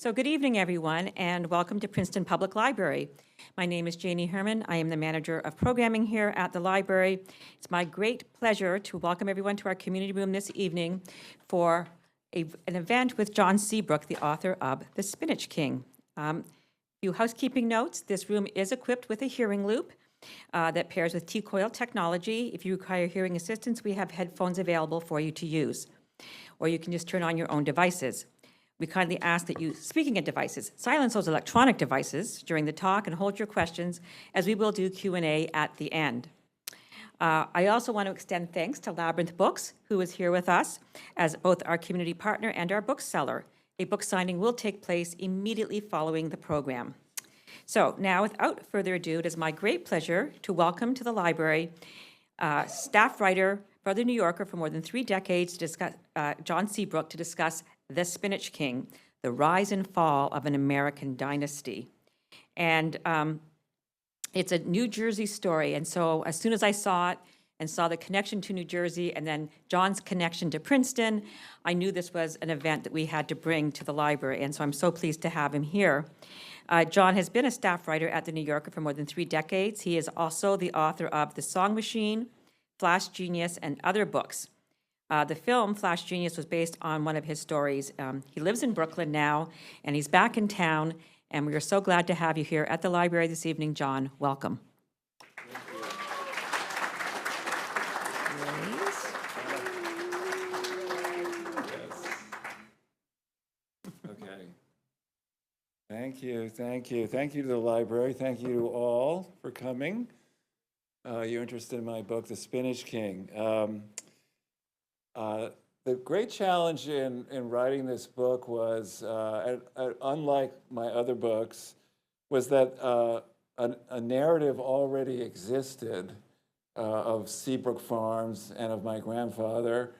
So good evening, everyone, and welcome to Princeton Public Library. My name is Janie Herman. I am the manager of programming here at the library. It's my great pleasure to welcome everyone to our community room this evening for an event with John Seabrook, the author of The Spinach King. Few housekeeping notes. This room is equipped with a hearing loop that pairs with T-coil technology. If you require hearing assistance, we have headphones available for you to use, or you can just turn on your own devices. We kindly ask that you, speaking of devices, silence those electronic devices during the talk and hold your questions, as we will do Q&A at the end. I also want to extend thanks to Labyrinth Books, who is here with us as both our community partner and our bookseller. A book signing will take place immediately following the program. So now, without further ado, it is my great pleasure to welcome to the library staff writer for The New Yorker for more than 3 decades, to discuss, John Seabrook, to discuss The Spinach King, the rise and fall of an American dynasty. And it's a New Jersey story. And so as soon as I saw it and saw the connection to New Jersey and then John's connection to Princeton, I knew this was an event that we had to bring to the library. And so I'm so pleased to have him here. John has been a staff writer at The New Yorker for more than 3 decades. He is also the author of The Song Machine, Flash Genius, and other books. The film, Flash Genius, was based on one of his stories. He lives in Brooklyn now, and he's back in town, and we are so glad to have you here at the library this evening. John, welcome. Okay. Thank you, thank you. Thank you to the library. Thank you to all for coming. You're interested in my book, The Spinach King. The great challenge in writing this book was, unlike my other books, was that a narrative already existed of Seabrook Farms and of my grandfather,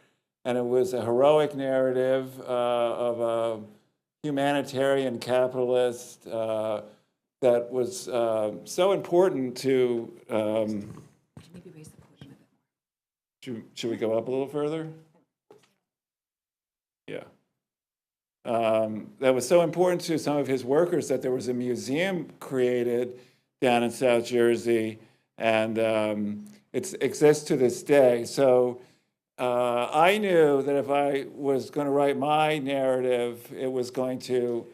and it was a heroic narrative of a humanitarian capitalist that was so important to. Maybe raise the podium a bit more. Should we go up a little further? Yeah. That was so important to some of his workers that there was a museum created down in South Jersey, and it exists to this day. So I knew that if I was going to write my narrative, it was going to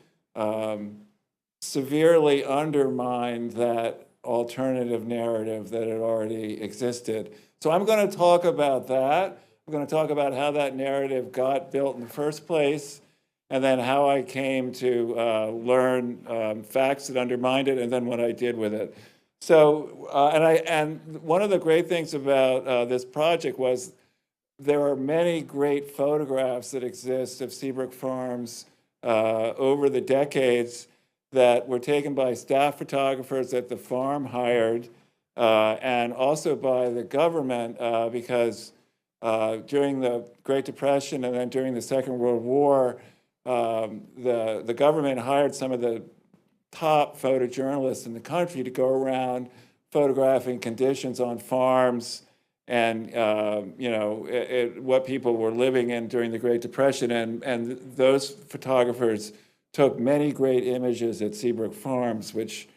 severely undermine that alternative narrative that had already existed. So I'm going to talk about that. I'm going to talk about how that narrative got built in the first place, and then how I came to learn facts that undermined it, and then what I did with it. So, and one of the great things about this project was there are many great photographs that exist of Seabrook Farms over the decades that were taken by staff photographers that the farm hired, and also by the government, because during the Great Depression and then during the Second World War, the government hired some of the top photojournalists in the country to go around photographing conditions on farms and what people were living in during the Great Depression, and those photographers took many great images at Seabrook Farms, which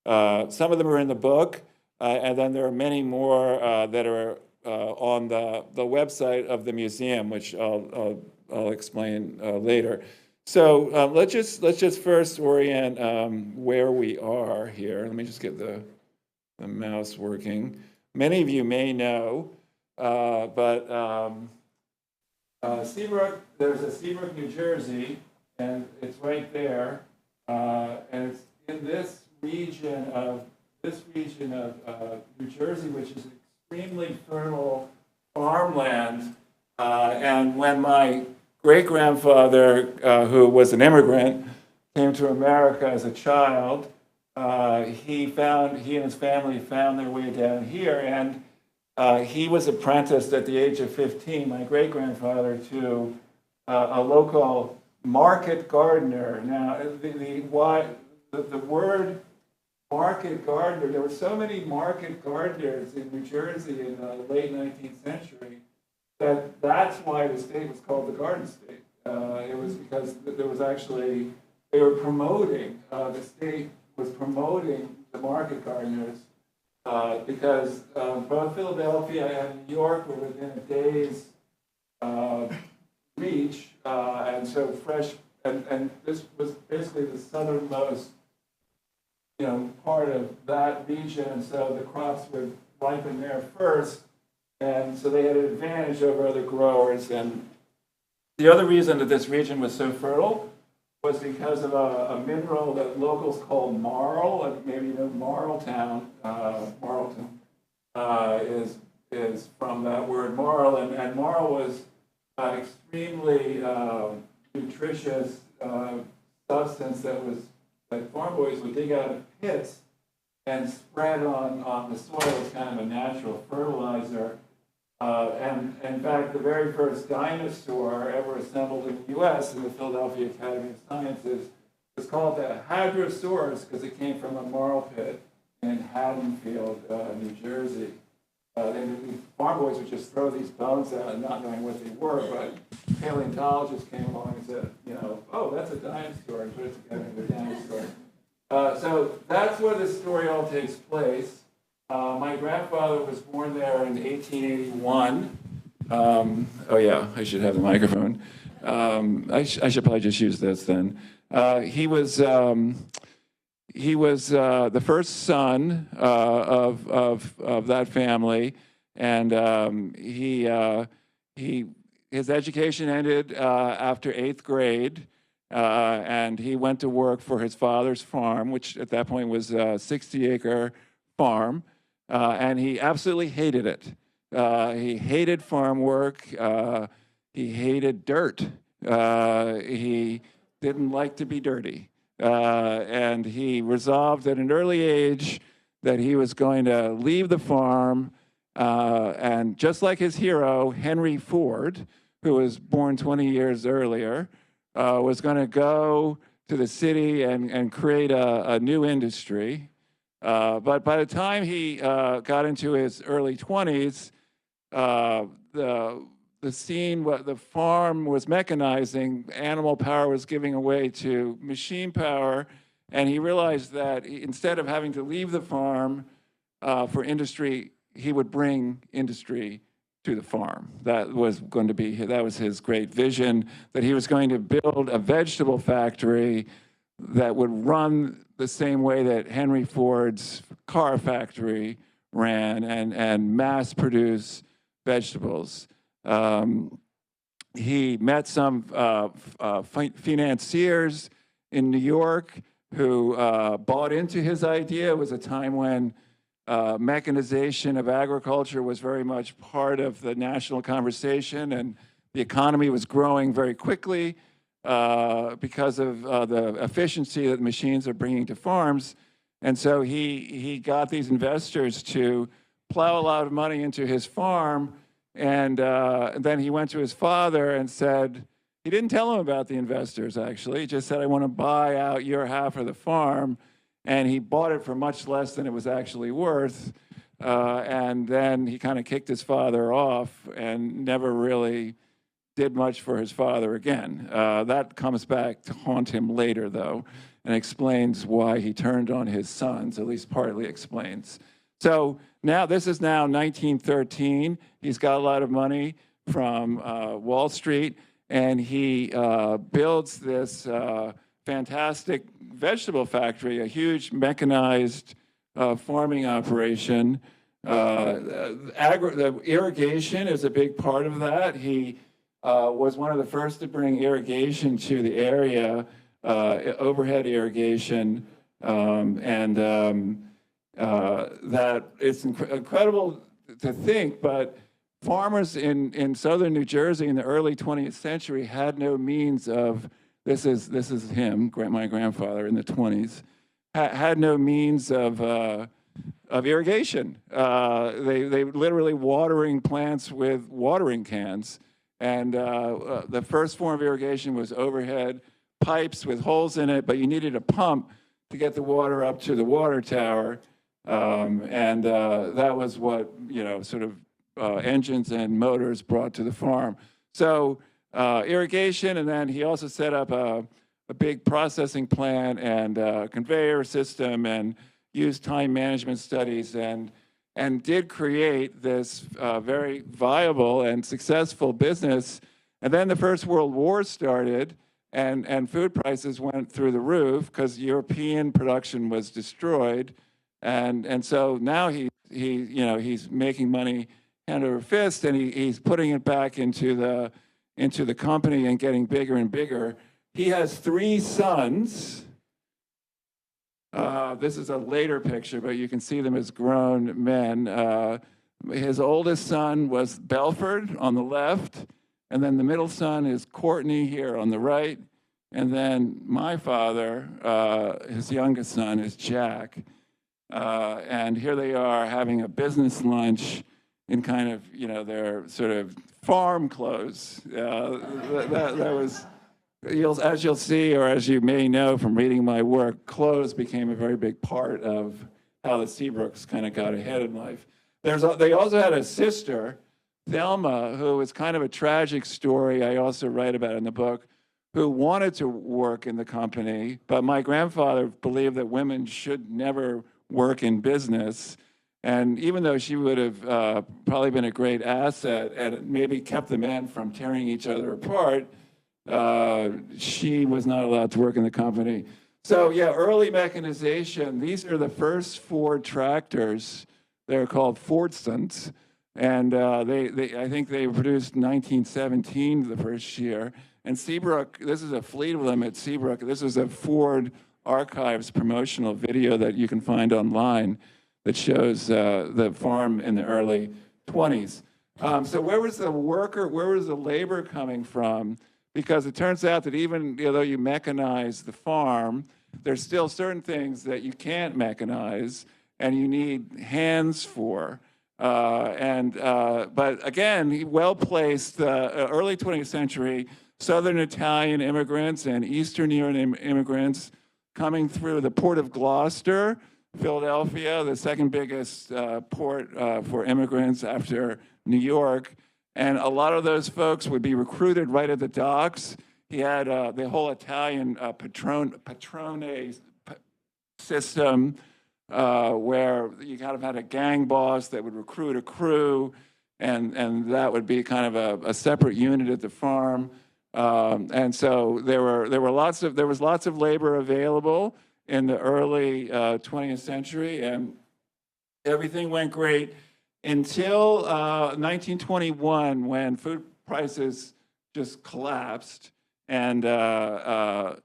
some of them are in the book, and then there are many more that are on the website of the museum, which I'll explain later. So let's just first orient where we are here. Let me just get the mouse working. Many of you may know, but Seabrook, there's a Seabrook, New Jersey, and it's right there, and it's in this region of New Jersey, which is extremely fertile farmland. And when my great-grandfather, who was an immigrant, came to America as a child, he and his family found their way down here, and he was apprenticed at the age of 15, my great-grandfather, to a local market gardener. Now, the word market gardener, there were so many market gardeners in New Jersey in the late 19th century that's why the state was called the Garden State. It was because there was actually they were promoting, the state was promoting the market gardeners because both Philadelphia and New York were within a day's reach, and so fresh, and this was basically the southernmost, part of that region, so the crops would ripen there first, and so they had an advantage over other growers. And the other reason that this region was so fertile was because of a mineral that locals call marl. Maybe you know Marltown. Marlton is from that word marl, and marl was extremely nutritious substance that farm boys would dig out of pits and spread on the soil as kind of a natural fertilizer. And in fact, the very first dinosaur ever assembled in the U.S. in the Philadelphia Academy of Sciences was called the Hadrosaurus because it came from a marl pit in Haddonfield, New Jersey. The farm boys would just throw these bones out and not knowing what they were, but paleontologists came along and said, oh, that's a dinosaur, and put it together into a dinosaur. So that's where this story all takes place. My grandfather was born there in 1881. Oh yeah, I should have the microphone. I should probably just use this then. He was the first son of that family, and his education ended after 8th grade, and he went to work for his father's farm, which at that point was a 60-acre farm, and he absolutely hated it. He hated farm work. He hated dirt. He didn't like to be dirty. And he resolved at an early age that he was going to leave the farm, and just like his hero, Henry Ford, who was born 20 years earlier, was going to go to the city and create a new industry. But by the time he got into his early 20s, the scene, the farm was mechanizing, animal power was giving away to machine power, and he realized that instead of having to leave the farm for industry, he would bring industry to the farm. That was his great vision, that he was going to build a vegetable factory that would run the same way that Henry Ford's car factory ran, and mass produce vegetables. He met some financiers in New York who bought into his idea. It was a time when mechanization of agriculture was very much part of the national conversation, and the economy was growing very quickly because of the efficiency that machines are bringing to farms. And so he got these investors to plow a lot of money into his farm. And then he went to his father and said, he didn't tell him about the investors, actually. He just said, I want to buy out your half of the farm. And he bought it for much less than it was actually worth. And then he kind of kicked his father off and never really did much for his father again. That comes back to haunt him later, though, and explains why he turned on his sons, at least partly explains. So now, this is now 1913. He's got a lot of money from Wall Street, and he builds this fantastic vegetable factory, a huge mechanized farming operation. The irrigation is a big part of that. He was one of the first to bring irrigation to the area, overhead irrigation, that it's incredible to think, but farmers in southern New Jersey in the early 20th century had no means of, this is him, my grandfather in the 20s, had no means of irrigation. They literally watering plants with watering cans. And the first form of irrigation was overhead pipes with holes in it, but you needed a pump to get the water up to the water tower. That was what, engines and motors brought to the farm. So irrigation, and then he also set up a a big processing plant and conveyor system, and used time management studies, and did create this very viable and successful business. And then the First World War started, and food prices went through the roof because European production was destroyed. And so now he's making money hand over fist, and he's putting it back into the company and getting bigger and bigger. He has 3 sons. This is a later picture, but you can see them as grown men. His oldest son was Belford on the left, and then the middle son is Courtney here on the right, and then my father, his youngest son, is Jack. And here they are having a business lunch in kind of, their sort of farm clothes. That was, as you'll see, or as you may know from reading my work, clothes became a very big part of how the Seabrooks kind of got ahead in life. They also had a sister, Thelma, who is kind of a tragic story I also write about in the book, who wanted to work in the company, but my grandfather believed that women should never work in business. And even though she would have probably been a great asset and maybe kept the men from tearing each other apart, she was not allowed to work in the company. So yeah, early mechanization. These are the first Ford tractors. They're called Fordsons. And I think they produced 1917 the first year. And Seabrook, this is a fleet of them at Seabrook. This is a Ford Archives promotional video that you can find online that shows the farm in the early 20s. So where was the labor coming from? Because it turns out that even though you mechanize the farm, there's still certain things that you can't mechanize and you need hands for. But again, well-placed, early 20th century, Southern Italian immigrants and Eastern European immigrants coming through the port of Gloucester, Philadelphia, the second biggest port for immigrants after New York. And a lot of those folks would be recruited right at the docks. He had the whole Italian patrone system where you kind of had a gang boss that would recruit a crew, and that would be kind of a separate unit at the farm. And so there was lots of labor available in the early 20th century, and everything went great until 1921, when food prices just collapsed, and the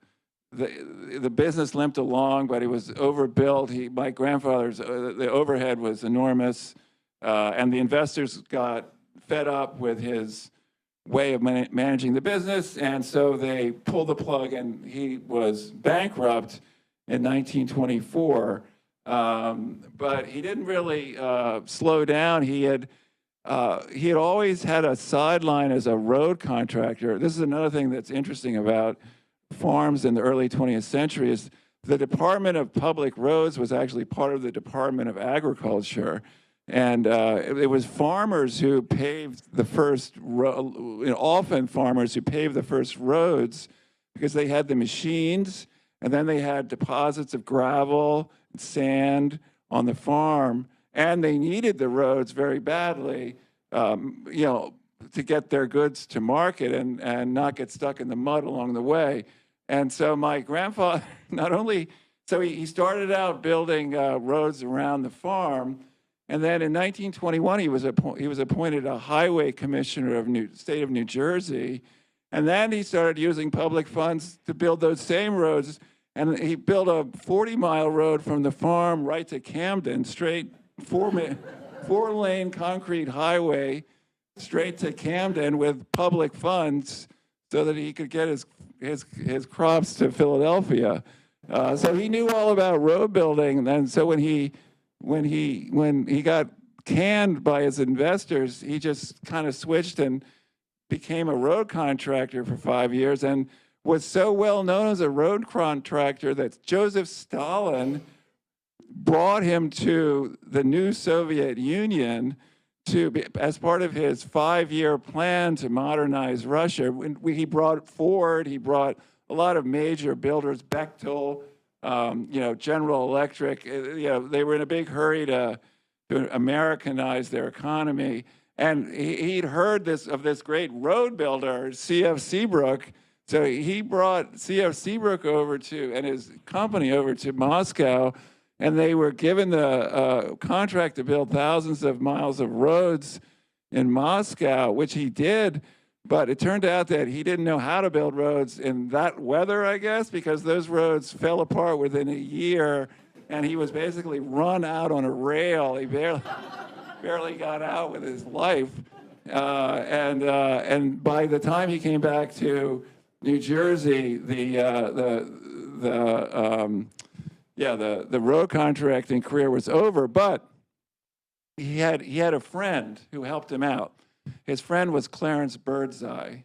business limped along, but it was overbuilt. My grandfather's the overhead was enormous, and the investors got fed up with his way of managing the business, and so they pulled the plug, and he was bankrupt in 1924. But he didn't really slow down. He had always had a sideline as a road contractor. This is another thing that's interesting about farms in the early 20th century, is the Department of Public Roads was actually part of the Department of Agriculture. And it was farmers who paved the first often farmers who paved the first roads, because they had the machines, and then they had deposits of gravel and sand on the farm, and they needed the roads very badly, to get their goods to market and not get stuck in the mud along the way. And so my grandfather he started out building roads around the farm. And then in 1921, he was appointed a highway commissioner of state of New Jersey. And then he started using public funds to build those same roads. And he built a 40-mile road from the farm right to Camden, straight four-lane concrete highway straight to Camden with public funds, so that he could get his crops to Philadelphia. So he knew all about road building. And so when he got canned by his investors, he just kind of switched and became a road contractor for 5 years, and was so well known as a road contractor that Joseph Stalin brought him to the new Soviet Union as part of his 5-year plan to modernize Russia. He brought Ford, he brought a lot of major builders, Bechtel, General Electric, they were in a big hurry to Americanize their economy. And he'd heard of this great road builder, C.F. Seabrook. So he brought C.F. Seabrook and his company over to Moscow, and they were given the contract to build thousands of miles of roads in Moscow, which he did. But it turned out that he didn't know how to build roads in that weather, I guess, because those roads fell apart within a year, and he was basically run out on a rail. He barely got out with his life. And by the time he came back to New Jersey, the road contracting career was over. But he had a friend who helped him out. His friend was Clarence Birdseye,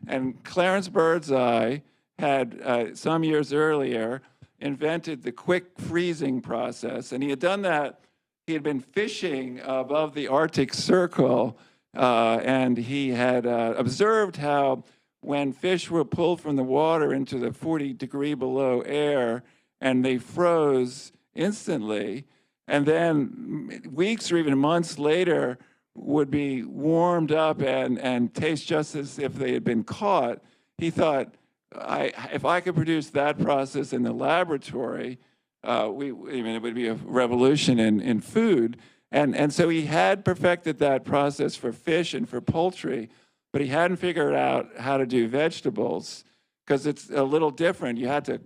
and Clarence Birdseye had some years earlier invented the quick freezing process, and he had done that. He had been fishing above the Arctic Circle, and he had observed how when fish were pulled from the water into the 40-degree below air, and they froze instantly, and then weeks or even months later would be warmed up and taste just as if they had been caught. He thought, if I could produce that process in the laboratory, it would be a revolution in food. And so he had perfected that process for fish and for poultry, but he hadn't figured out how to do vegetables, because it's a little different. It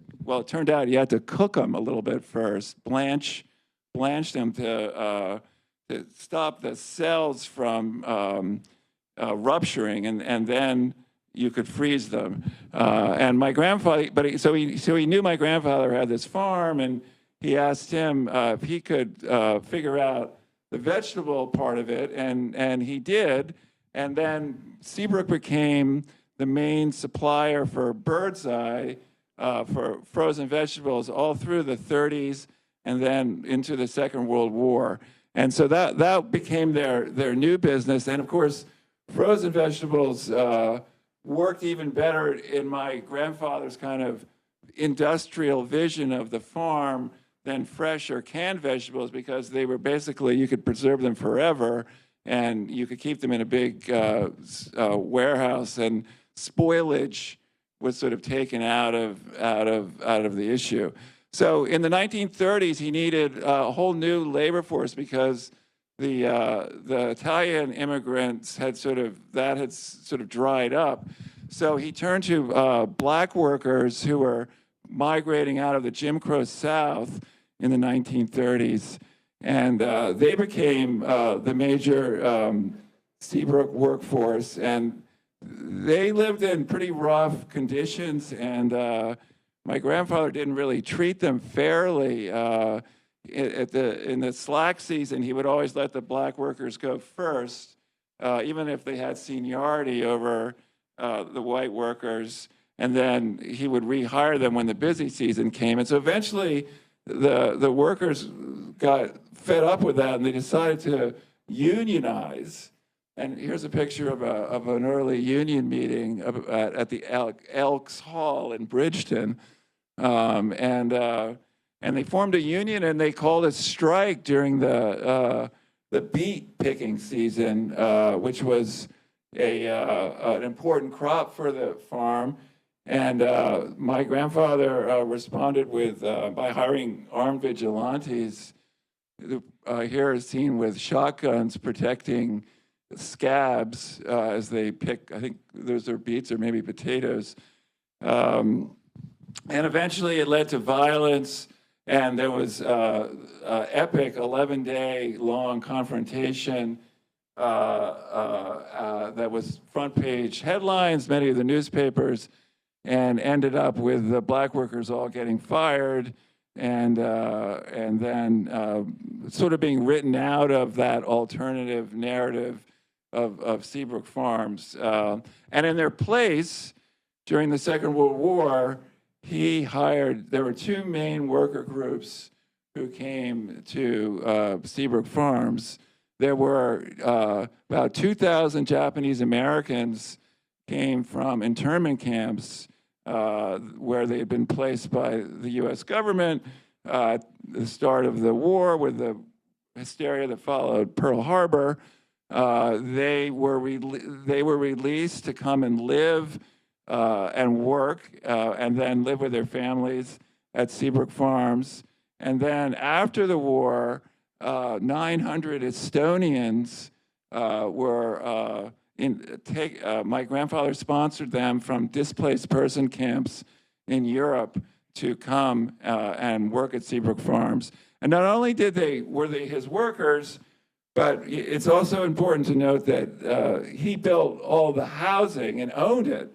turned out you had to cook them a little bit first, blanch them to stop the cells from rupturing, and then you could freeze them. And my grandfather, so he knew my grandfather had this farm, and he asked him if he could figure out the vegetable part of it, and he did. And then Seabrook became the main supplier for Birdseye for frozen vegetables all through the 30s and then into the Second World War. And so that became their new business. And of course, frozen vegetables worked even better in my grandfather's kind of industrial vision of the farm than fresh or canned vegetables, because they were basically, you could preserve them forever, and you could keep them in a big warehouse, and spoilage was sort of taken out of the issue. So in the 1930s, he needed a whole new labor force, because the Italian immigrants had sort of dried up. So he turned to black workers who were migrating out of the Jim Crow South in the 1930s, and they became the major Seabrook workforce, and they lived in pretty rough conditions, and my grandfather didn't really treat them fairly. In the slack season, he would always let the black workers go first, even if they had seniority over the white workers, and then he would rehire them when the busy season came. And so eventually the workers got fed up with that, and they decided to unionize. And here's a picture of an early union meeting at the Elks Hall in Bridgeton. And they formed a union, and they called a strike during the beet picking season, which was an important crop for the farm. And my grandfather responded by hiring armed vigilantes. Here is seen with shotguns protecting scabs as they pick, I think those are beets or maybe potatoes. And eventually it led to violence, and there was an epic 11-day long confrontation that was front page headlines, many of the newspapers, and ended up with the black workers all getting fired, and then sort of being written out of that alternative narrative of Seabrook Farms. And in their place, during the Second World War, there were two main worker groups who came to Seabrook Farms. There were about 2,000 Japanese Americans came from internment camps where they had been placed by the U.S. government at the start of the war with the hysteria that followed Pearl Harbor. They were released to come and live and work and then live with their families at Seabrook Farms. And then after the war, 900 Estonians were my grandfather sponsored them from displaced person camps in Europe to come and work at Seabrook Farms. And not only were they his workers, but it's also important to note that he built all the housing and owned it.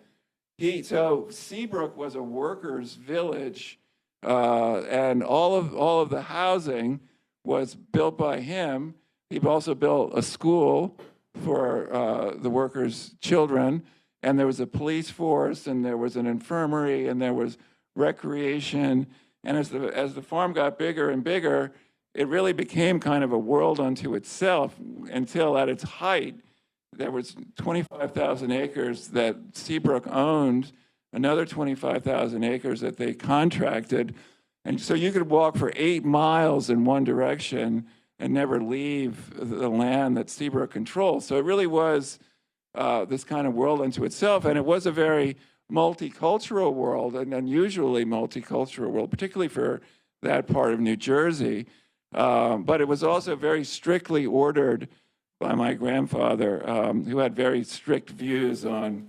So Seabrook was a workers' village, and all of the housing was built by him. He also built a school for the workers' children, and there was a police force, and there was an infirmary, and there was recreation. And as the farm got bigger and bigger, it really became kind of a world unto itself until at its height, there was 25,000 acres that Seabrook owned, another 25,000 acres that they contracted. And so you could walk for 8 miles in one direction and never leave the land that Seabrook controlled. So it really was this kind of world unto itself. And it was a very multicultural world, an unusually multicultural world, particularly for that part of New Jersey. But it was also very strictly ordered by my grandfather, who had very strict views on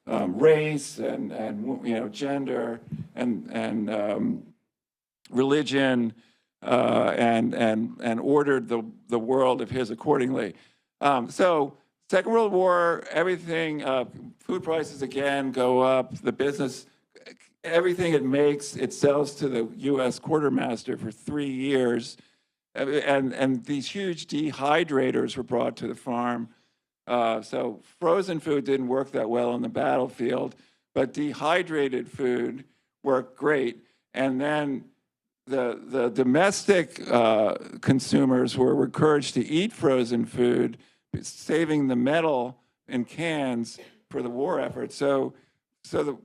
race and gender and religion, and ordered the world of his accordingly. So Second World War, everything, food prices again go up, the business, everything it makes, it sells to the U.S. quartermaster for 3 years. And these huge dehydrators were brought to the farm. So frozen food didn't work that well on the battlefield, but dehydrated food worked great. And then the domestic consumers were encouraged to eat frozen food, saving the metal in cans for the war effort. So the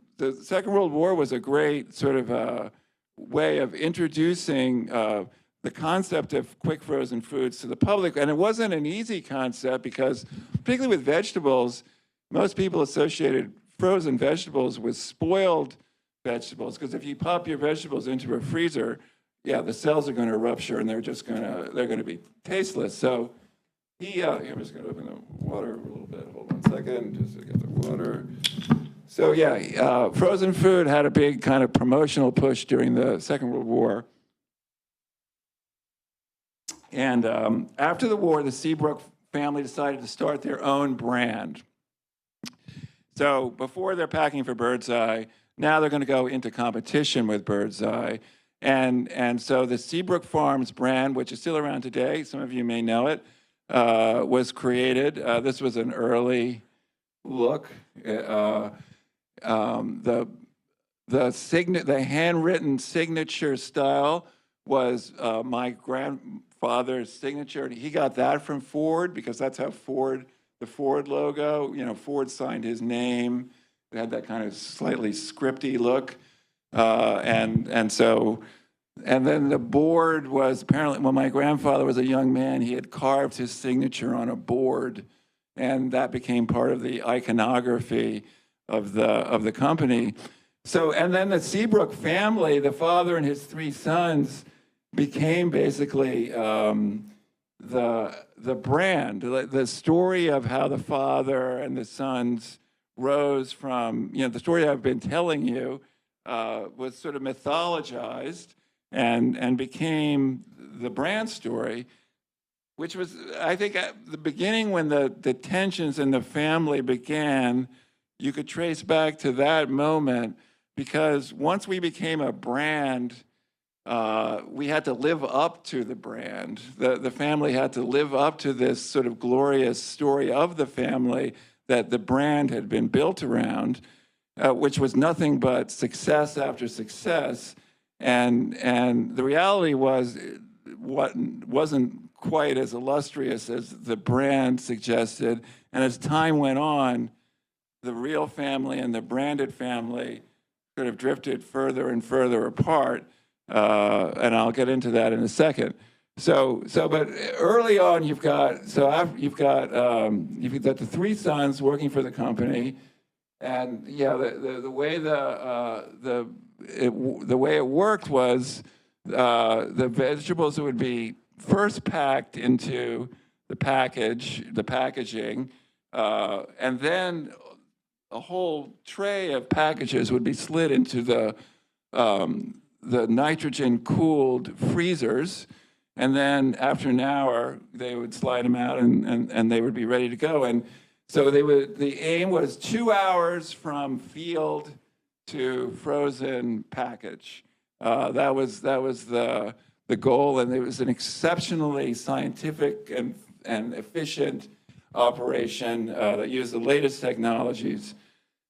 Second World War was a great sort of way of introducing the concept of quick frozen foods to the public. And it wasn't an easy concept because, particularly with vegetables, most people associated frozen vegetables with spoiled vegetables, because if you pop your vegetables into a freezer, yeah, the cells are going to rupture and they're going to be tasteless. So I'm just going to open the water a little bit. Hold on a second, just to get the water. So yeah, frozen food had a big kind of promotional push during the Second World War. And after the war, the Seabrook family decided to start their own brand. So before they're packing for Birdseye, now they're going to go into competition with Birdseye. And so the Seabrook Farms brand, which is still around today, some of you may know it, was created. This was an early look. The handwritten signature style was my grandfather's signature. He got that from Ford because that's how the Ford logo, Ford signed his name. It had that kind of slightly scripty look. And then the board was apparently, when my grandfather was a young man, he had carved his signature on a board, and that became part of the iconography of the company. So, and then the Seabrook family, the father and his 3 sons, became basically the brand, the story of how the father and the sons rose from, the story I've been telling you was sort of mythologized and became the brand story, which was, I think, at the beginning when the tensions in the family began, you could trace back to that moment, because once we became a brand, we had to live up to the brand. The family had to live up to this sort of glorious story of the family that the brand had been built around, which was nothing but success after success. And the reality was, what wasn't quite as illustrious as the brand suggested. And as time went on, the real family and the branded family sort of drifted further and further apart, and I'll get into that in a second. But early on, you've got the three sons working for the company, and yeah, the way it worked was the vegetables would be first packed into the packaging, and then a whole tray of packages would be slid into the nitrogen-cooled freezers, and then after an hour, they would slide them out, and they would be ready to go. And so the aim was 2 hours from field to frozen package. That was the goal, and it was an exceptionally scientific and efficient operation that used the latest technologies.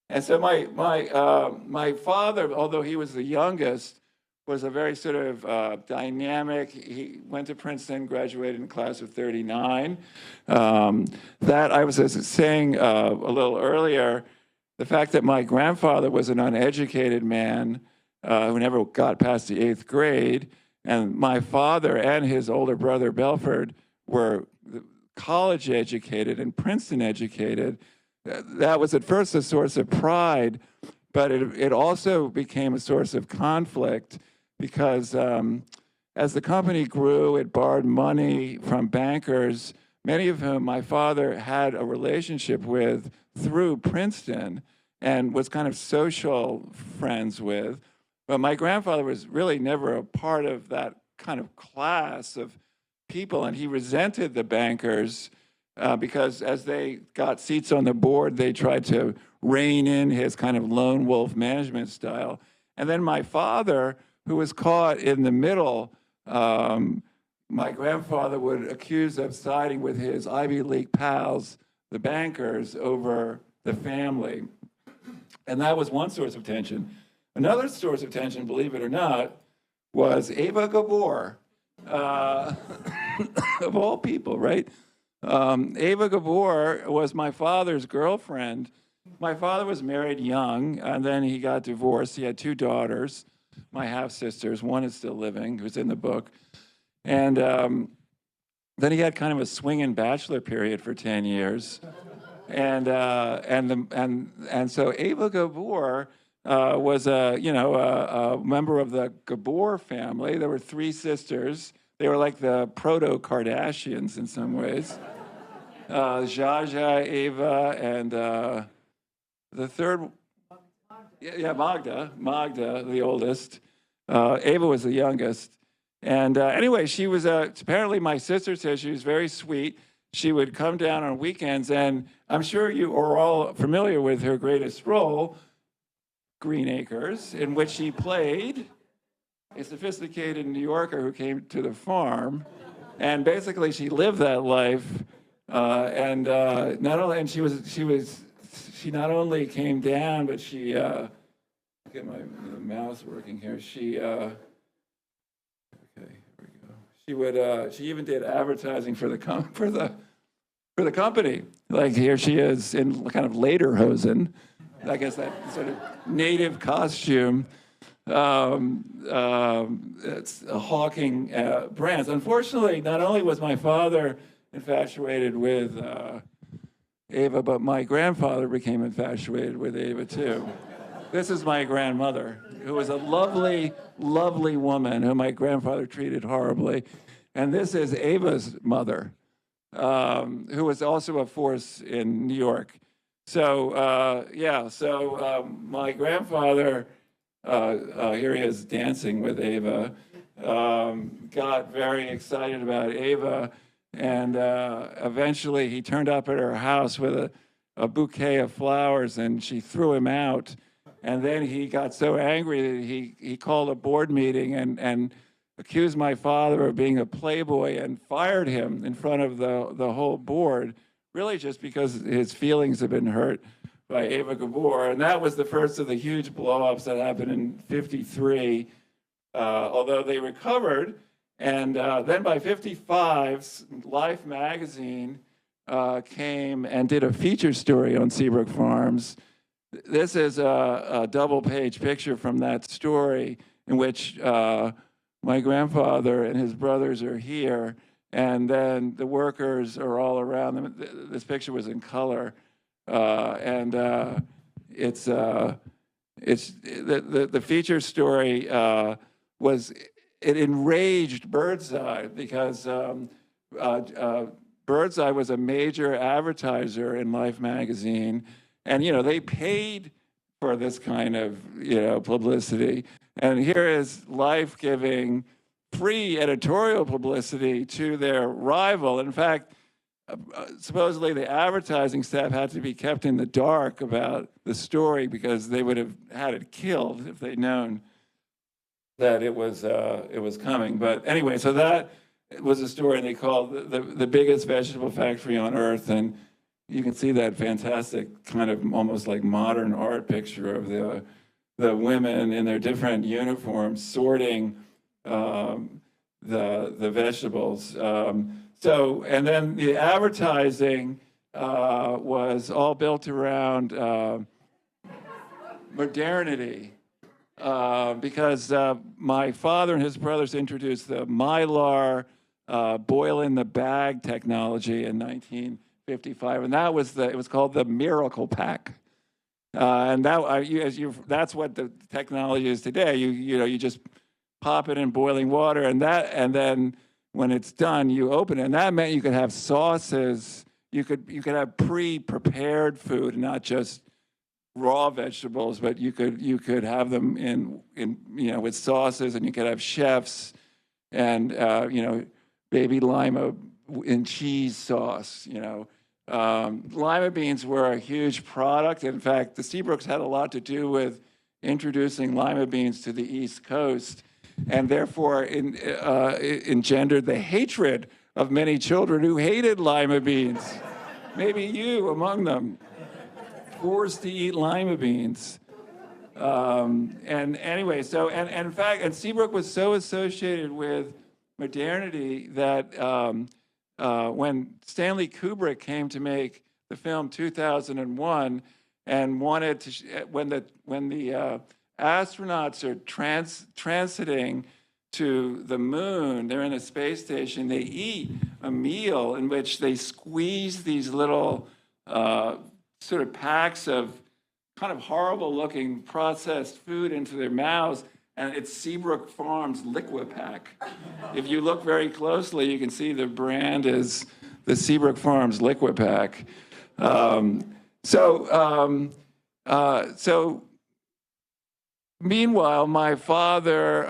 And so my father, although he was the youngest, was a very sort of dynamic. He went to Princeton, graduated in class of 39. That I was saying a little earlier, the fact that my grandfather was an uneducated man who never got past the 8th grade, and my father and his older brother Belford were college educated and Princeton educated. That was at first a source of pride, but it also became a source of conflict because as the company grew, it borrowed money from bankers, many of whom my father had a relationship with through Princeton and was kind of social friends with. But my grandfather was really never a part of that kind of class of people, and he resented the bankers because as they got seats on the board, they tried to rein in his kind of lone wolf management style. And then my father, who was caught in the middle, my grandfather would accuse of siding with his Ivy League pals, the bankers, over the family. And that was one source of tension. Another source of tension, believe it or not, was Ava Gabor, of all people, right? Ava Gabor was my father's girlfriend. My father was married young, and then he got divorced. He had 2 daughters, my half-sisters. One is still living, who's in the book. And then he had kind of a swinging bachelor period for 10 years. And so Ava Gabor was a member of the Gabor family. There were 3 sisters. They were like the proto-Kardashians in some ways. Jaja, Ava, and the third, Magda, the oldest. Ava was the youngest. And anyway, she was, apparently my sister says she was very sweet. She would come down on weekends, and I'm sure you are all familiar with her greatest role, Green Acres, in which she played a sophisticated New Yorker who came to the farm, and basically she lived that life. She not only came down, but she get my mouse working here. She even did advertising for the company. Like here she is in kind of lederhosen, I guess that sort of native costume. It's hawking brands. Unfortunately, not only was my father infatuated with Ava, but my grandfather became infatuated with Ava too. This is my grandmother, who was a lovely, lovely woman who my grandfather treated horribly. And this is Ava's mother, who was also a force in New York. So, my grandfather, here he is dancing with Ava, got very excited about Ava, and eventually he turned up at her house with a bouquet of flowers, and she threw him out. And then he got so angry that he called a board meeting and accused my father of being a playboy and fired him in front of the whole board, really just because his feelings had been hurt by Ava Gabor. And that was the first of the huge blow-ups that happened in '53, although they recovered. And then by '55, Life magazine came and did a feature story on Seabrook Farms, This is a double-page picture from that story in which my grandfather and his brothers are here, and then the workers are all around them. This picture was in color, and it's the feature story was, it enraged Birdseye because Birdseye was a major advertiser in Life magazine, and they paid for this kind of publicity. And here is Life giving free editorial publicity to their rival. In fact, supposedly the advertising staff had to be kept in the dark about the story because they would have had it killed if they'd known that it was coming. But anyway, so that was a story they called the biggest vegetable factory on earth, and you can see that fantastic kind of almost like modern art picture of the women in their different uniforms sorting the vegetables. And then the advertising was all built around modernity. Because my father and his brothers introduced the Mylar boil-in-the-bag technology in 1955, and it was called the Miracle Pack. And that's what the technology is today. You just pop it in boiling water, and then when it's done, you open it, and that meant you could have sauces. You could have pre-prepared food, not just raw vegetables, but you could have them in with sauces, and you could have chefs and baby lima in cheese sauce. Lima beans were a huge product. In fact, the Seabrooks had a lot to do with introducing lima beans to the East Coast, and therefore engendered the hatred of many children who hated lima beans. Maybe you among them. Forced to eat lima beans. And anyway, in fact, Seabrook was so associated with modernity that when Stanley Kubrick came to make the film 2001 and wanted to, when the astronauts are transiting to the moon, they're in a space station, they eat a meal in which they squeeze these little sort of packs of kind of horrible-looking processed food into their mouths, and it's Seabrook Farms Liquipack. If you look very closely, you can see the brand is the Seabrook Farms Liquipack. Meanwhile, my father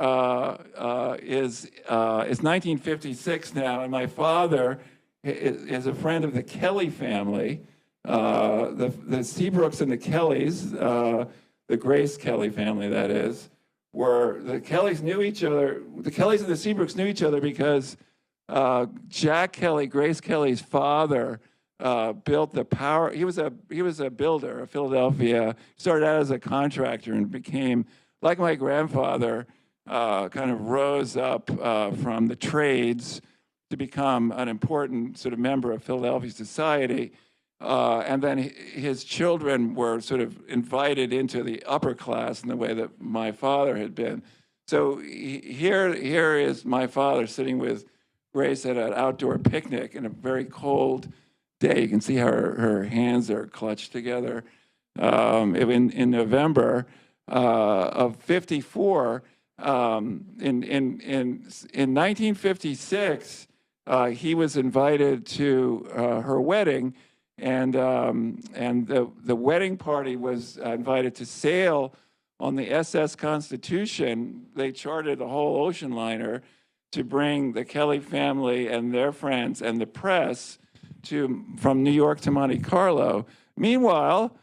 is 1956 now, and my father is a friend of the Kelly family. The Seabrooks and the Kellys, the Grace Kelly family, that is, the Kellys knew each other. The Kellys and the Seabrooks knew each other because Jack Kelly, Grace Kelly's father, built the power. He was a builder of Philadelphia. Started out as a contractor and became, like my grandfather, kind of rose up from the trades to become an important sort of member of Philadelphia society. And then his children were sort of invited into the upper class in the way that my father had been. So here is my father sitting with Grace at an outdoor picnic in a very cold day. You can see how her hands are clutched together. In November of '54, in 1956, he was invited to her wedding. And the wedding party was invited to sail on the SS Constitution. They chartered a whole ocean liner to bring the Kelly family and their friends and the press from New York to Monte Carlo. Meanwhile,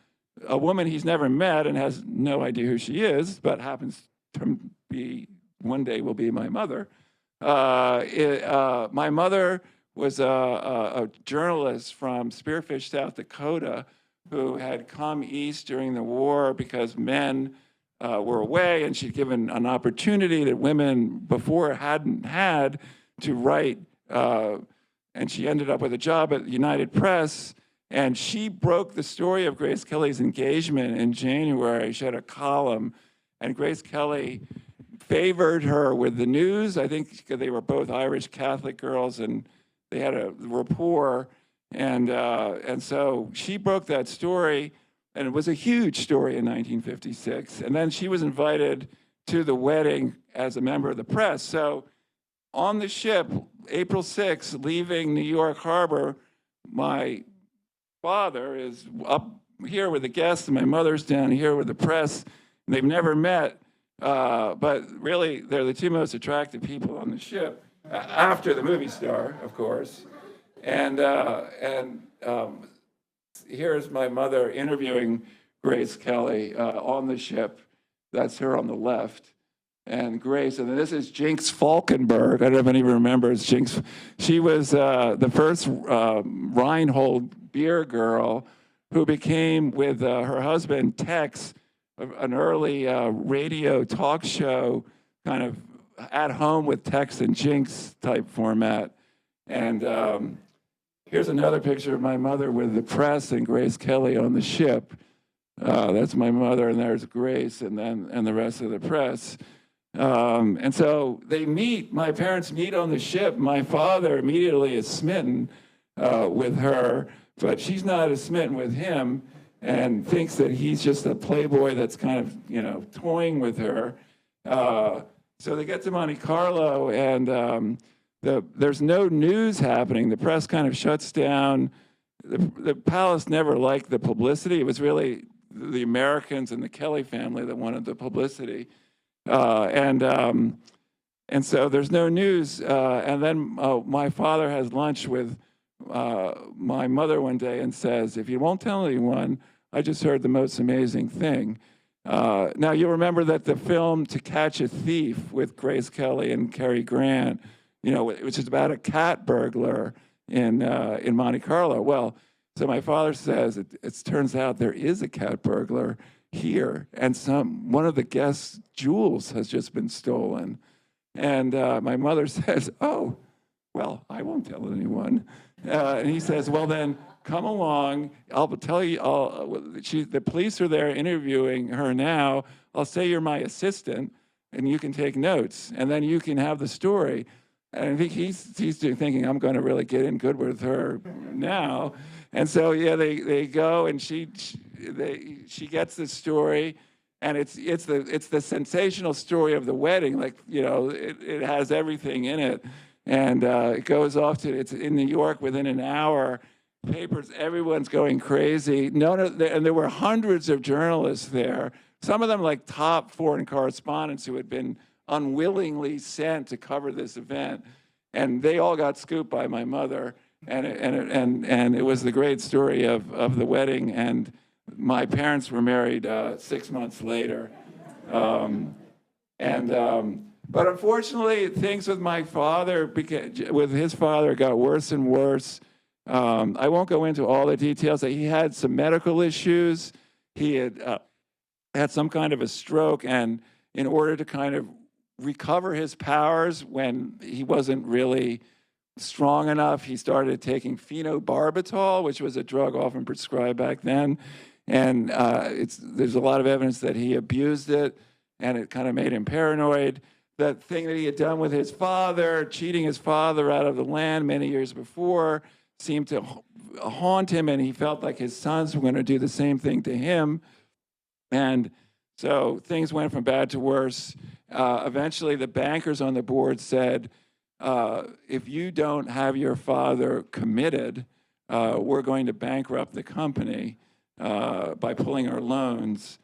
a woman he's never met and has no idea who she is, but happens to be, one day will be my mother. My mother was a journalist from Spearfish, South Dakota, who had come east during the war because men were away, and she'd given an opportunity that women before hadn't had to write. And she ended up with a job at United Press, And she broke the story of Grace Kelly's engagement in January. She had a column, and Grace Kelly favored her with the news. I think they were both Irish Catholic girls, and they had a rapport. And so she broke that story, and it was a huge story in 1956. And then she was invited to the wedding as a member of the press. So on the ship, April 6th, leaving New York Harbor, my father is up here with the guests, and my mother's down here with the press. And they've never met, but really, they're the two most attractive people on the ship, after the movie star, of course. And here's my mother interviewing Grace Kelly on the ship. That's her on the left. And Grace, and this is Jinx Falkenberg. I don't know if anyone remembers Jinx. She was the first Reinhold beer girl who became, with her husband, Tex, an early radio talk show, kind of at home with Tex and Jinx type format. And here's another picture of my mother with the press and Grace Kelly on the ship. That's my mother, and there's Grace, and the rest of the press. And so they meet, my parents meet on the ship. My father immediately is smitten with her, but she's not as smitten with him, and thinks that he's just a playboy that's kind of, toying with her. So they get to Monte Carlo, and there's no news happening. The press kind of shuts down. The palace never liked the publicity. It was really the Americans and the Kelly family that wanted the publicity. And so there's no news. And then my father has lunch with my mother one day and says, "If you won't tell anyone, I just heard the most amazing thing." Now, you'll remember that the film To Catch a Thief with Grace Kelly and Cary Grant, which is about a cat burglar in Monte Carlo. Well, so my father says, it turns out there is a cat burglar here, and one of the guests' jewels has just been stolen. And my mother says, "Oh, well, I won't tell anyone." And he says, "Well, then come along. I'll tell you. The police are there interviewing her now. I'll say you're my assistant, and you can take notes, and then you can have the story." And I think he's thinking, I'm going to really get in good with her now. And so, yeah, they go, and she gets the story, and it's the sensational story of the wedding. Like, it has everything in it. And it goes off to, it's in New York within an hour. Papers, everyone's going crazy. And there were hundreds of journalists there. Some of them like top foreign correspondents who had been unwillingly sent to cover this event. And they all got scooped by my mother. And it was the great story of the wedding. And my parents were married 6 months later. But unfortunately, things with my father, with his father, got worse and worse. I won't go into all the details. He had some medical issues. He had some kind of a stroke, and in order to kind of recover his powers when he wasn't really strong enough, he started taking phenobarbital, which was a drug often prescribed back then. And there's a lot of evidence that he abused it, and it kind of made him paranoid. That thing that he had done with his father, cheating his father out of the land many years before, seemed to haunt him, and he felt like his sons were going to do the same thing to him. And so things went from bad to worse. Eventually, the bankers on the board said, if you don't have your father committed, we're going to bankrupt the company by pulling our loans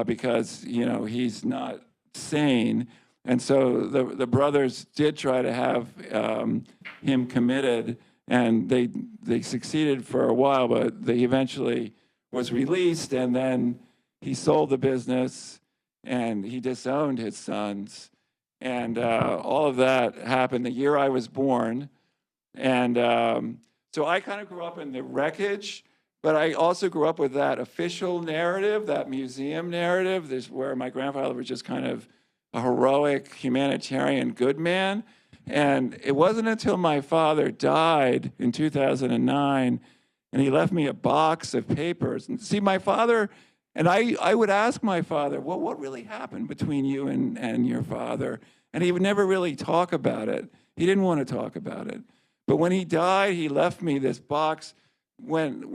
because, he's not sane. And so the brothers did try to have him committed, and they succeeded for a while, but he eventually was released, and then he sold the business, and he disowned his sons. And all of that happened the year I was born. And so I kind of grew up in the wreckage, but I also grew up with that official narrative, that museum narrative, where my grandfather was just kind of a heroic humanitarian good man. And it wasn't until my father died in 2009 and he left me a box of papers. And see, my father, and I would ask my father, well, what really happened between you and your father? And he would never really talk about it. He didn't want to talk about it. But when he died, he left me this box. When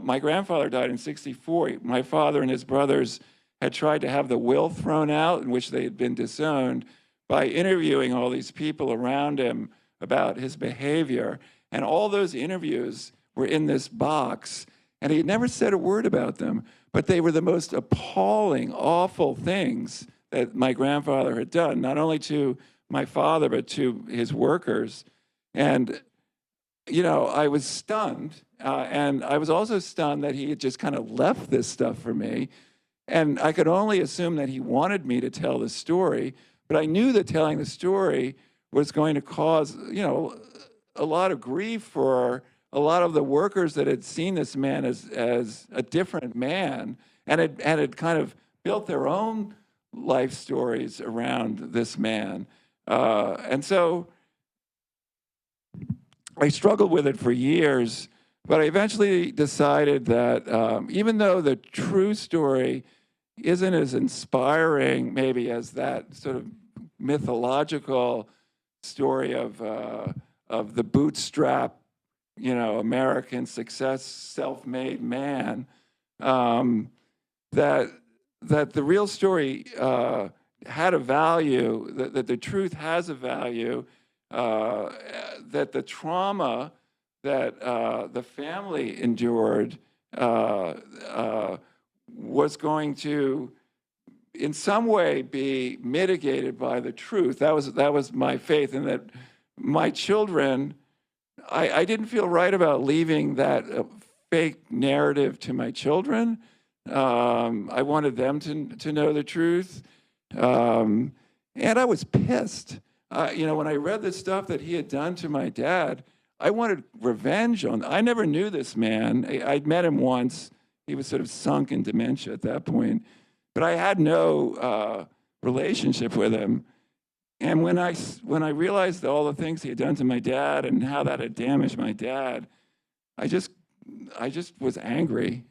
my grandfather died in '64, my father and his brothers had tried to have the will thrown out in which they had been disowned by interviewing all these people around him about his behavior. And all those interviews were in this box, and he had never said a word about them, but they were the most appalling, awful things that my grandfather had done, not only to my father, but to his workers. And, you know, I was stunned. And I was also stunned that he had just kind of left this stuff for me. And I could only assume that he wanted me to tell the story, but I knew that telling the story was going to cause, you know, a lot of grief for a lot of the workers that had seen this man as a different man and had kind of built their own life stories around this man. And so I struggled with it for years, but I eventually decided that even though the true story isn't as inspiring maybe as that sort of mythological story of the bootstrap, you know, American success, self-made man, that the real story had a value, that the truth has a value, that the trauma that the family endured was going to, in some way, be mitigated by the truth. That was my faith, and that my children, I didn't feel right about leaving that fake narrative to my children. I wanted them to know the truth, and I was pissed. You know, when I read the stuff that he had done to my dad, I wanted revenge on. I never knew this man. I'd met him once. He was sort of sunk in dementia at that point, but I had no relationship with him. And when I realized all the things he had done to my dad and how that had damaged my dad, I just was angry.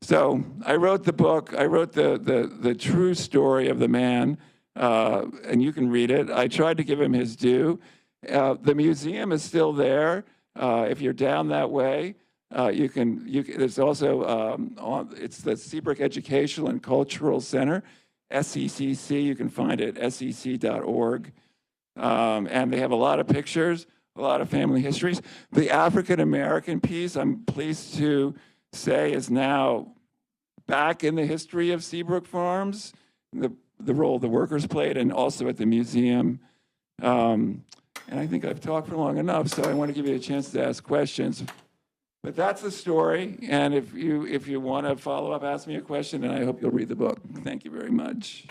So I wrote the book. I wrote the true story of the man, and you can read it. I tried to give him his due. The museum is still there. If you're down that way, you can. There's also it's the Seabrook Educational and Cultural Center, SECC. You can find it at sec.org, and they have a lot of pictures, a lot of family histories. The African American piece, I'm pleased to say, is now back in the history of Seabrook Farms, the role the workers played, and also at the museum. And I think I've talked for long enough, so I want to give you a chance to ask questions. But that's the story, and if you want to follow up, ask me a question, and I hope you'll read the book. Thank you very much.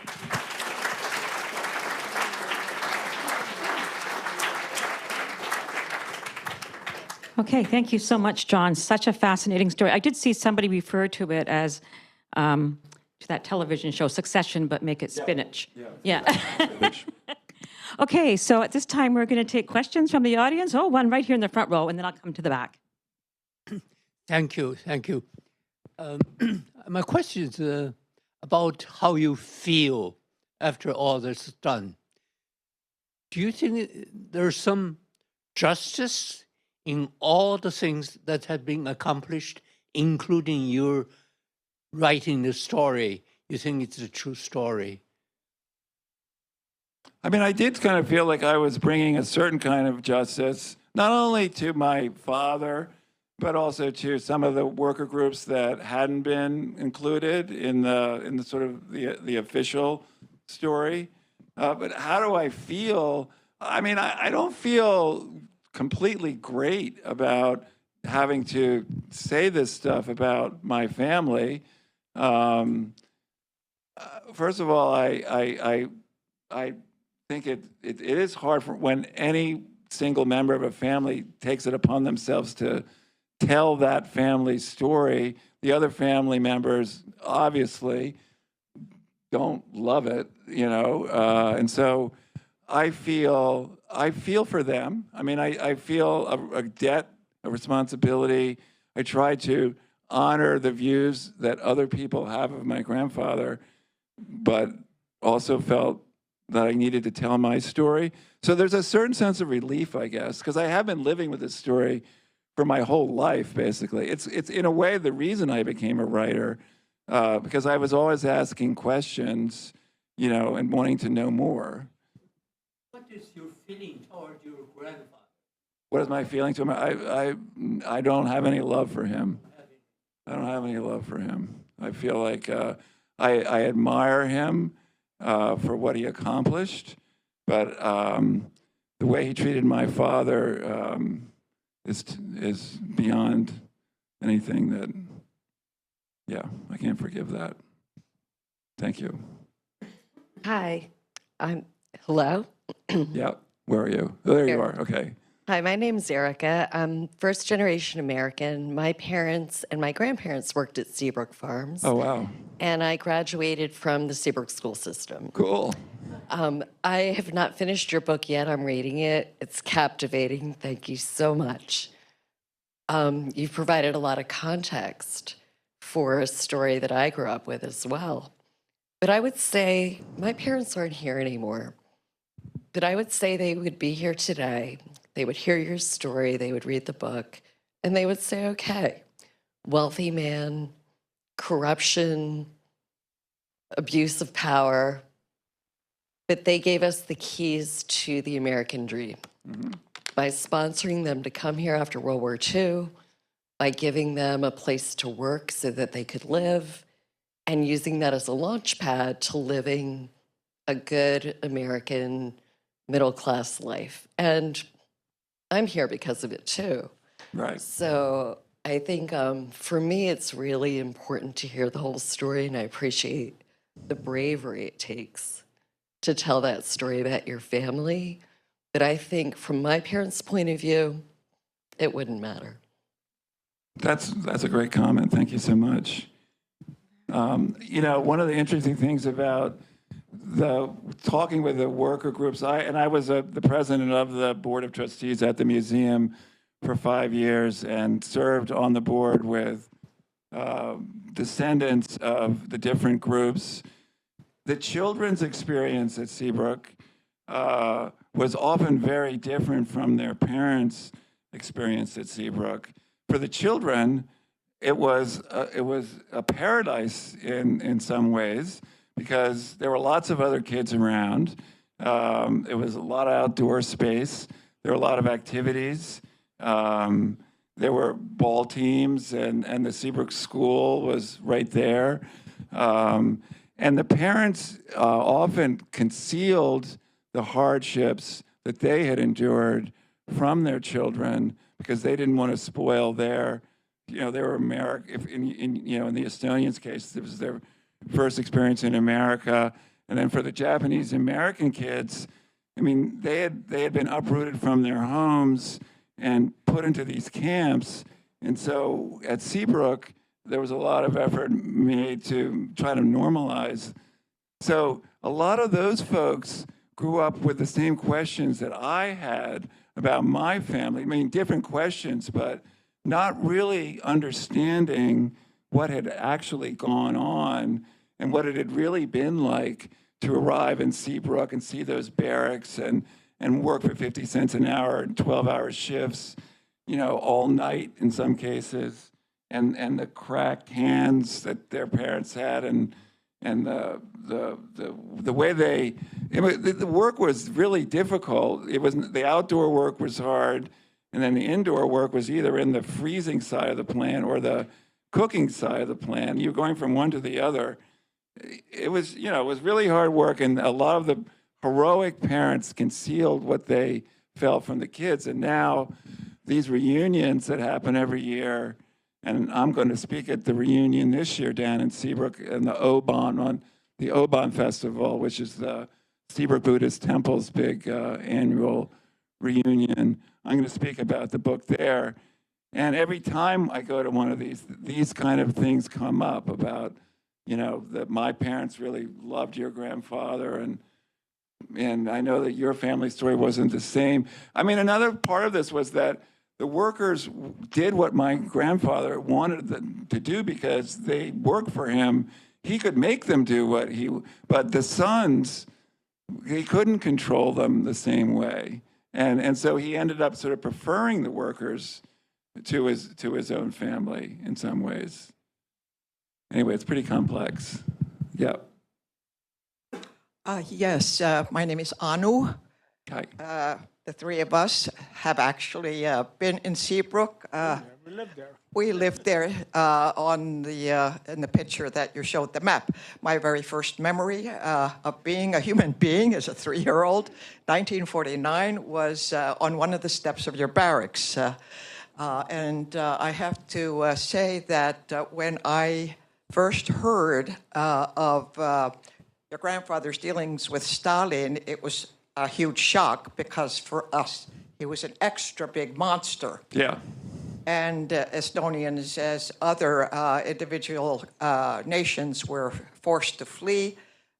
Okay, thank you so much, John. Such a fascinating story. I did see somebody refer to it as to that television show, Succession, but make it spinach. Yeah. Okay, so at this time, we're going to take questions from the audience. Oh, one right here in the front row, and then I'll come to the back. Thank you. My question is about how you feel after all this is done. Do you think there's some justice in all the things that have been accomplished, including your writing the story? You think it's a true story? I mean, I did kind of feel like I was bringing a certain kind of justice, not only to my father, but also to some of the worker groups that hadn't been included in the sort of the official story. But how do I feel? I mean, I don't feel completely great about having to say this stuff about my family. First of all, I think it is hard for when any single member of a family takes it upon themselves to tell that family's story. The other family members obviously don't love it, you know, and so I feel for them. I mean, I feel a debt a responsibility. I tried to honor the views that other people have of my grandfather, but also felt that I needed to tell my story. So there's a certain sense of relief, I guess, because I have been living with this story for my whole life, basically. It's in a way the reason I became a writer, because I was always asking questions, you know, and wanting to know more. What is your feeling toward your grandfather? What is my feeling to him? I don't have any love for him. I don't have any love for him. I feel like I admire him for what he accomplished, but the way he treated my father is beyond anything that, yeah, I can't forgive that. Thank you. Hi, hello. Yeah, where are you? Oh, there you Here. are, okay. Hi, my name's Erica. I'm first generation American. My parents and my grandparents worked at Seabrook Farms, Oh, wow, and I graduated from the Seabrook school system. cool. I have not finished your book yet. I'm reading it. It's captivating. Thank you so much. You've provided a lot of context for a story that I grew up with as well. But I would say my parents aren't here anymore. But I would say they would be here today. They would hear your story, they would read the book, and they would say, okay, wealthy man, corruption, abuse of power, but they gave us the keys to the American dream by sponsoring them to come here after World War II, by giving them a place to work so that they could live, and using that as a launch pad to living a good American middle-class life. And I'm here because of it too. Right. So I think for me, it's really important to hear the whole story, and I appreciate the bravery it takes to tell that story about your family. But I think from my parents' point of view, it wouldn't matter. That's a great comment. Thank you so much. You know, one of the interesting things about the talking with the worker groups, I was the president of the board of trustees at the museum for 5 years and served on the board with descendants of the different groups. The children's experience at Seabrook was often very different from their parents' experience at Seabrook. For the children, it was a paradise in some ways, because there were lots of other kids around. It was a lot of outdoor space. There were a lot of activities. There were ball teams, and the Seabrook School was right there. And the parents often concealed the hardships that they had endured from their children because they didn't want to spoil their, you know, they were American. In the Estonians' case, it was their first experience in America. And then for the Japanese American kids, I mean, they had been uprooted from their homes and put into these camps. And so at Seabrook, there was a lot of effort made to try to normalize. So a lot of those folks grew up with the same questions that I had about my family. I mean, different questions, but not really understanding what had actually gone on and what it had really been like to arrive in Seabrook and see those barracks and work for 50 cents an hour and 12-hour shifts, you know, all night in some cases, and the cracked hands that their parents had, and the way the work was really difficult. It was, the outdoor work was hard, and then the indoor work was either in the freezing side of the plant or the cooking side of the plant. You're going from one to the other. It was, you know, it was really hard work, and a lot of the heroic parents concealed what they felt from the kids. And now these reunions that happen every year, and I'm going to speak at the reunion this year down in Seabrook in the Oban, on the Oban Festival, which is the Seabrook Buddhist Temple's big annual reunion. I'm going to speak about the book there. And every time I go to one of these kind of things come up about, you know, that my parents really loved your grandfather, and I know that your family story wasn't the same. I mean, another part of this was that the workers did what my grandfather wanted them to do because they worked for him. He could make them do but the sons, he couldn't control them the same way. And so he ended up sort of preferring the workers to his own family in some ways. Anyway, it's pretty complex. Yeah. Yes, my name is Anu. Hi. The three of us have actually been in Seabrook. We lived there. We lived there in the picture that you showed, the map. My very first memory of being a human being as a 3-year-old, 1949, was on one of the steps of your barracks. And I have to say that when I first heard of your grandfather's dealings with Stalin, it was a huge shock because for us, he was an extra big monster. Yeah. And Estonians, as other individual nations, were forced to flee.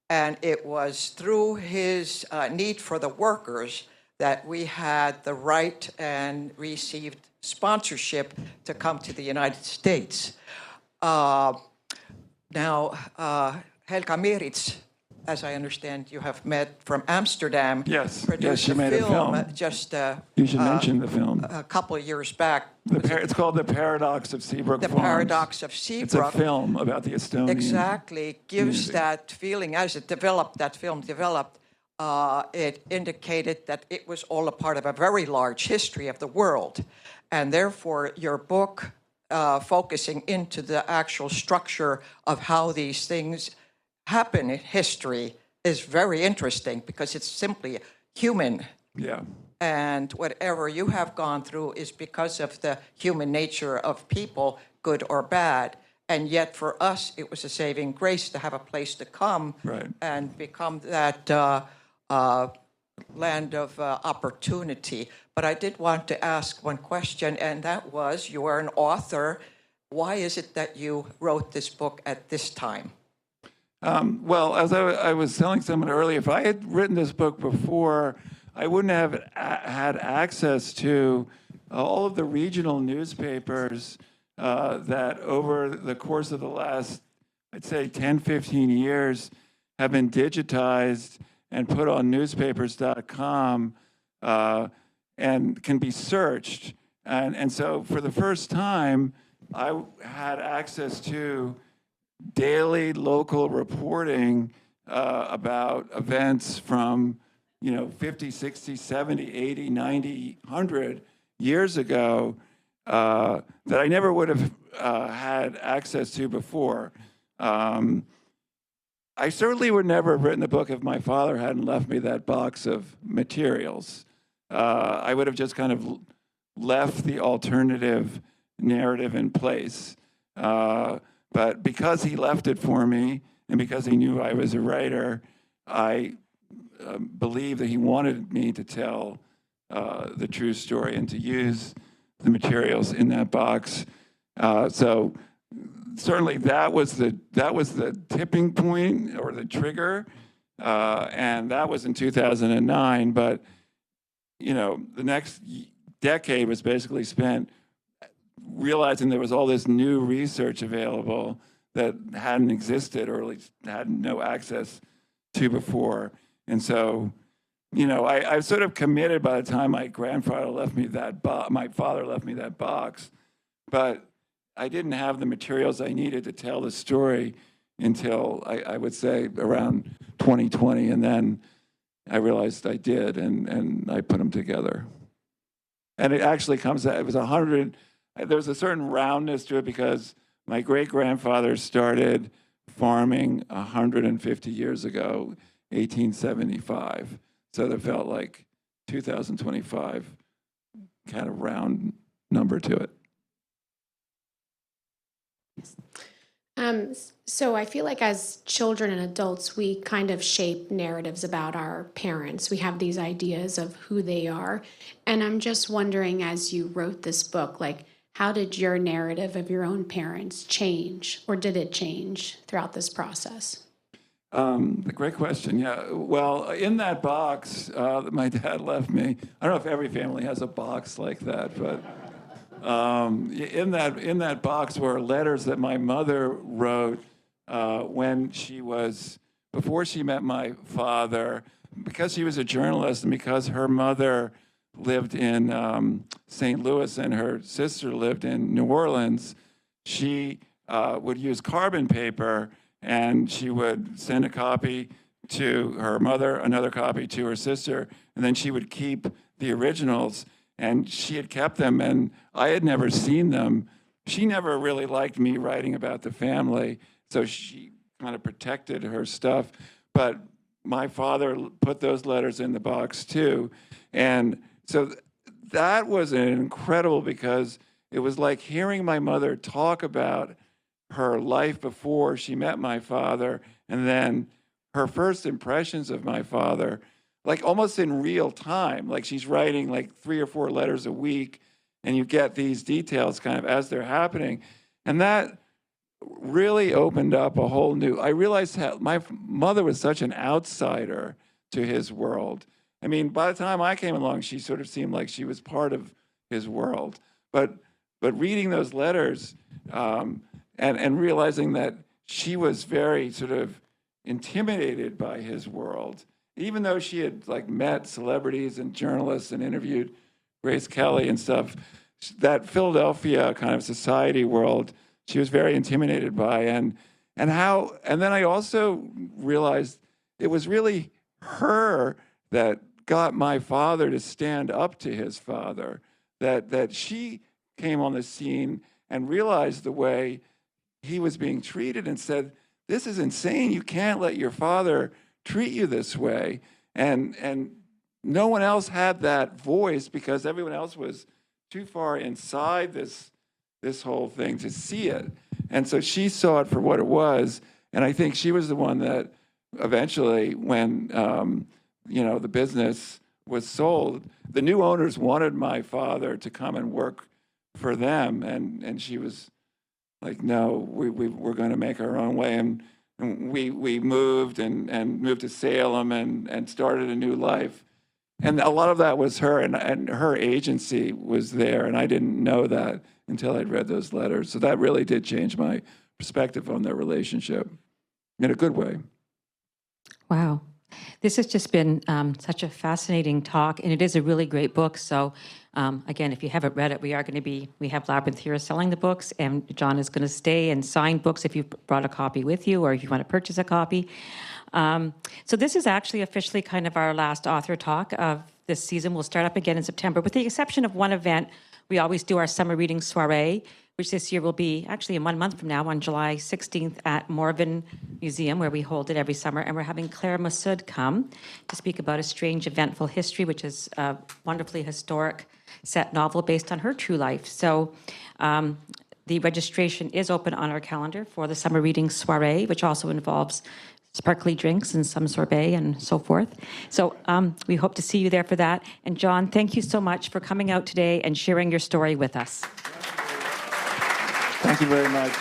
And it was through his need for the workers that we had the right and received sponsorship to come to the United States. Now, Helga Meritz, as I understand, you have met from Amsterdam. Yes, Produced she made a film. Just You should mention the film. a couple of years back. It's called The Paradox of Seabrook The Farms. Paradox of It's Seabrook. a film about the Estonian. Exactly. Gives community. that feeling, as that film developed, it indicated that it was all a part of a very large history of the world. And therefore, your book, focusing into the actual structure of how these things happen in history, is very interesting because it's simply human. Yeah. And whatever you have gone through is because of the human nature of people, good or bad. And yet for us, it was a saving grace to have a place to come Right. and become that land of opportunity. But I did want to ask one question, and that was, you are an author. Why is it that you wrote this book at this time? Well, as I was telling someone earlier, if I had written this book before, I wouldn't have had access to all of the regional newspapers that over the course of the last, I'd say, 10, 15 years have been digitized and put on newspapers.com and can be searched. And so for the first time, I had access to daily local reporting about events from 50, 60, 70, 80, 90, 100 years ago that I never would have had access to before. I certainly would never have written the book if my father hadn't left me that box of materials. I would have just kind of left the alternative narrative in place. But because he left it for me, and because he knew I was a writer, I believe that he wanted me to tell the true story and to use the materials in that box. So certainly that was the tipping point or the trigger, and that was in 2009. But the next decade was basically spent realizing there was all this new research available that hadn't existed or at least had no access to before. And so, I was sort of committed by the time my grandfather left me my father left me that box, but I didn't have the materials I needed to tell the story until I would say around 2020. And then I realized I did, and I put them together. And it actually comes out, it was 100, there's a certain roundness to it because my great-grandfather started farming 150 years ago, 1875. So that felt like 2025, kind of round number to it. So I feel like as children and adults, we kind of shape narratives about our parents. We have these ideas of who they are. And I'm just wondering, as you wrote this book, how did your narrative of your own parents change, or did it change throughout this process? Great question. Yeah. Well, in that box that my dad left me, I don't know if every family has a box like that, but In that box were letters that my mother wrote when before she met my father, because she was a journalist and because her mother lived in St. Louis and her sister lived in New Orleans, she would use carbon paper, and she would send a copy to her mother, another copy to her sister, and then she would keep the originals. And she had kept them, and I had never seen them. She never really liked me writing about the family, so she kind of protected her stuff. But my father put those letters in the box too. And so that was incredible, because it was like hearing my mother talk about her life before she met my father, and then her first impressions of my father, like almost in real time. Like she's writing like 3 or 4 letters a week, and you get these details kind of as they're happening. And that really opened up a whole new, I realized how my mother was such an outsider to his world. I mean, by the time I came along, she sort of seemed like she was part of his world. But reading those letters and realizing that she was very sort of intimidated by his world, even though she had like met celebrities and journalists and interviewed Grace Kelly and stuff, that Philadelphia kind of society world, she was very intimidated by. And then I also realized it was really her that got my father to stand up to his father, that she came on the scene and realized the way he was being treated and said, "This is insane. You can't let your father treat you this way." And no one else had that voice, because everyone else was too far inside this whole thing to see it. And so she saw it for what it was. And I think she was the one that eventually, when the business was sold, the new owners wanted my father to come and work for them, and she was like, "No, we're going to make our own way." And we moved and moved to Salem and started a new life. And a lot of that was her, and her agency was there, and I didn't know that until I'd read those letters. So that really did change my perspective on their relationship in a good way. Wow. This has just been such a fascinating talk, and it is a really great book. So again, if you haven't read it, we have Labyrinth here selling the books, and John is going to stay and sign books if you brought a copy with you, or if you want to purchase a copy. So this is actually officially kind of our last author talk of this season. We'll start up again in September, with the exception of one event. We always do our summer reading soiree, which this year will be actually in 1 month from now on July 16th at Morven Museum, where we hold it every summer. And we're having Claire Massoud come to speak about A Strange Eventful History, which is a wonderfully historic set novel based on her true life. So the registration is open on our calendar for the summer reading soiree, which also involves sparkly drinks and some sorbet and so forth. So we hope to see you there for that. And John, thank you so much for coming out today and sharing your story with us. Thank you very much.